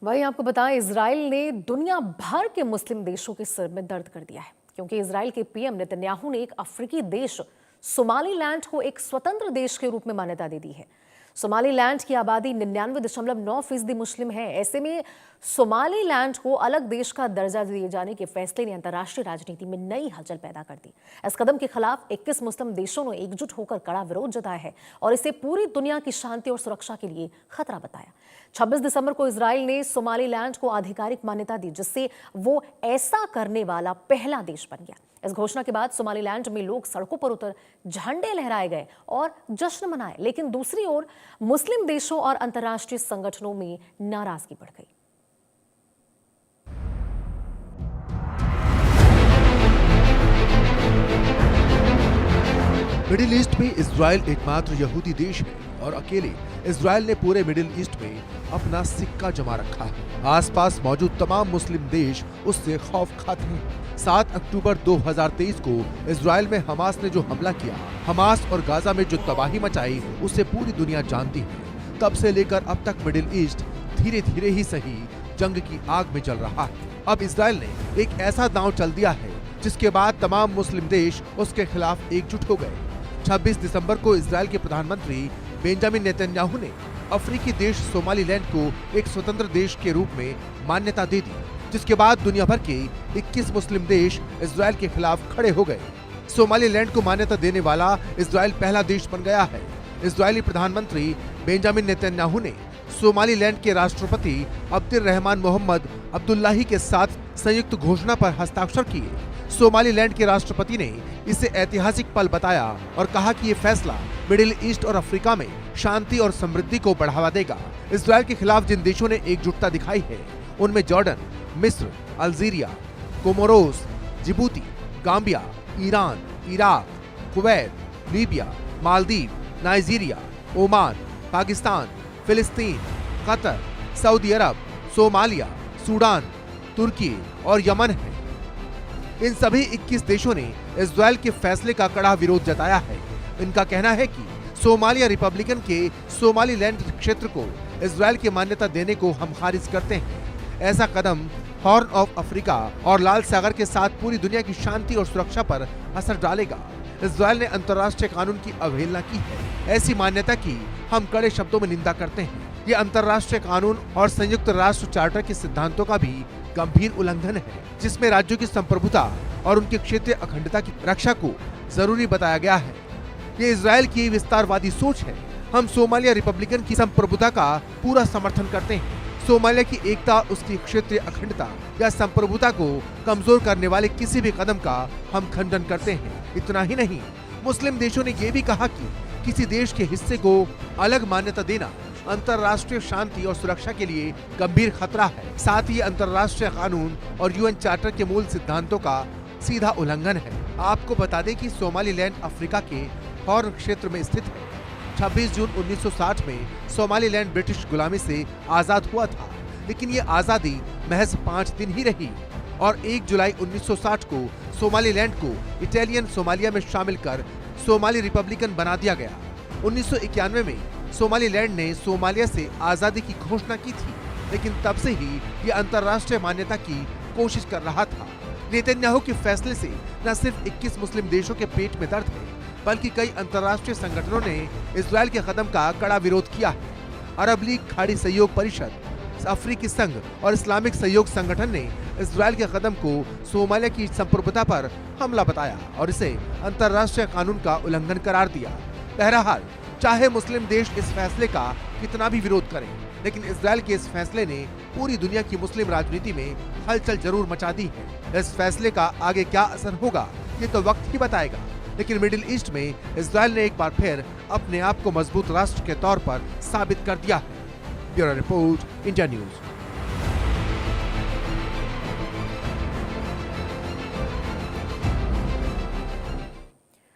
वहीं आपको बताएं, इजराइल ने दुनिया भर के मुस्लिम देशों के सिर में दर्द कर दिया है, क्योंकि इजराइल के पीएम नेतन्याहू ने एक अफ्रीकी देश सोमालीलैंड को एक स्वतंत्र देश के रूप में मान्यता दे दी है। सोमालीलैंड की आबादी 99.9% मुस्लिम है। ऐसे में सोमालीलैंड को अलग देश का दर्जा दिए जाने के फैसले ने अंतर्राष्ट्रीय राजनीति में नई हलचल पैदा कर दी। इस कदम के खिलाफ 21 मुस्लिम देशों ने एकजुट होकर कड़ा विरोध जताया है और इसे पूरी दुनिया की शांति और सुरक्षा के लिए खतरा बताया। 26 दिसंबर को इजराइल ने सोमालीलैंड को आधिकारिक मान्यता दी, जिससे वो ऐसा करने वाला पहला देश बन गया। इस घोषणा के बाद सोमालीलैंड में लोग सड़कों पर उतर झंडे लहराए गए और जश्न मनाए, लेकिन दूसरी ओर मुस्लिम देशों और अंतर्राष्ट्रीय संगठनों में नाराजगी बढ़ गई। मिडिल ईस्ट में इजराइल एकमात्र यहूदी देश है और अकेले इजराइल ने पूरे मिडिल ईस्ट में अपना सिक्का जमा रखा है। आसपास मौजूद तमाम मुस्लिम देश उससे खौफ खाते हैं। 7 अक्टूबर 2023 को इजराइल में हमास ने जो हमला किया, हमास और गाजा में जो तबाही मचाई, उसे पूरी दुनिया जानती है। तब से लेकर अब तक मिडिल ईस्ट धीरे धीरे ही सही जंग की आग में जल रहा है। अब इजराइल ने एक ऐसा दांव चल दिया है जिसके बाद तमाम मुस्लिम देश उसके खिलाफ एकजुट हो गए। 26 दिसंबर को इजराइल के प्रधानमंत्री बेंजामिन नेतन्याहू ने अफ्रीकी देश सोमालीलैंड को एक स्वतंत्र देश के रूप में मान्यता दे दी, जिसके बाद दुनिया भर के 21 मुस्लिम देश इजराइल के खिलाफ खड़े हो गए। सोमालीलैंड को मान्यता देने वाला इजराइल पहला देश बन गया है। इजरायली प्रधानमंत्री बेंजामिन नेतन्याहू ने सोमालीलैंड के राष्ट्रपति अब्दुल रहमान मोहम्मद अब्दुल्लाही के साथ संयुक्त घोषणा पर हस्ताक्षर किए। सोमालीलैंड के राष्ट्रपति ने इसे ऐतिहासिक पल बताया और कहा कि ये फैसला मिडिल ईस्ट और अफ्रीका में शांति और समृद्धि को बढ़ावा देगा। इजराइल के खिलाफ जिन देशों ने एकजुटता दिखाई है, उनमें जॉर्डन, मिस्र, Algeria, Comoros, Djibouti, Gambia, Iran, Iraq, Kuwait, Libya, Maldives, Nigeria, Oman, Pakistan, फिलिस्तीन, कतर, सऊदी अरब, सोमालिया, सूडान, तुर्की और यमन है। इन सभी 21 देशों ने इजराइल के फैसले का कड़ा विरोध जताया है। इनका कहना है कि सोमालिया रिपब्लिकन के सोमालीलैंड क्षेत्र को इजराइल की मान्यता देने को हम खारिज करते हैं। ऐसा कदम हॉर्न ऑफ अफ्रीका और लाल सागर के साथ पूरी दुनिया की शांति और सुरक्षा पर असर डालेगा। इजराइल ने अंतर्राष्ट्रीय कानून की अवहेलना की है। ऐसी मान्यता की हम कड़े शब्दों में निंदा करते हैं। ये अंतर्राष्ट्रीय कानून और संयुक्त राष्ट्र चार्टर के सिद्धांतों का भी गंभीर उल्लंघन है, जिसमें राज्यों की संप्रभुता और उनके क्षेत्रीय अखंडता की रक्षा को जरूरी बताया गया है। ये इजराइल की विस्तारवादी सोच है। हम सोमालिया रिपब्लिकन की संप्रभुता का पूरा समर्थन करते हैं। सोमालिया की एकता, उसकी क्षेत्रीय अखंडता या संप्रभुता को कमजोर करने वाले किसी भी कदम का हम खंडन करते हैं। इतना ही नहीं, मुस्लिम देशों ने ये भी कहा कि किसी देश के हिस्से को अलग मान्यता देना अंतर्राष्ट्रीय शांति और सुरक्षा के लिए गंभीर खतरा है। साथ ही अंतर्राष्ट्रीय कानून और यूएन चार्टर के मूल सिद्धांतों का सीधा उल्लंघन है। आपको बता दें कि सोमालीलैंड अफ्रीका के हॉर्न क्षेत्र में स्थित है। 26 जून 1960 में सोमालीलैंड ब्रिटिश गुलामी से आजाद हुआ था, लेकिन ये आजादी महज 5 दिन ही रही और 1 जुलाई 1960 को सोमालीलैंड को इटालियन सोमालिया में शामिल कर सोमाली रिपब्लिकन बना दिया गया। 1991 में सोमालीलैंड ने सोमालिया से आजादी की घोषणा की थी, लेकिन तब से ही ये अंतर्राष्ट्रीय मान्यता की कोशिश कर रहा था। नेतन्याहू के फैसले से न सिर्फ 21 मुस्लिम देशों के पेट में दर्द है, बल्कि कई अंतर्राष्ट्रीय संगठनों ने इजराइल के कदम का कड़ा विरोध किया है। अरब लीग, खाड़ी सहयोग परिषद, अफ्रीकी संघ और इस्लामिक सहयोग संगठन ने इजराइल के कदम को सोमालिया की संप्रभुता पर हमला बताया और इसे अंतर्राष्ट्रीय कानून का उल्लंघन करार दिया। बहरहाल, चाहे मुस्लिम देश इस फैसले का कितना भी विरोध करें, लेकिन इजराइल के इस फैसले ने पूरी दुनिया की मुस्लिम राजनीति में हलचल जरूर मचा दी है। इस फैसले का आगे क्या असर होगा, ये तो वक्त ही बताएगा। लेकिन मिडिल ईस्ट में इजराइल ने एक बार फिर अपने आप को मजबूत राष्ट्र के तौर पर साबित कर दिया है। Bureau report, India news.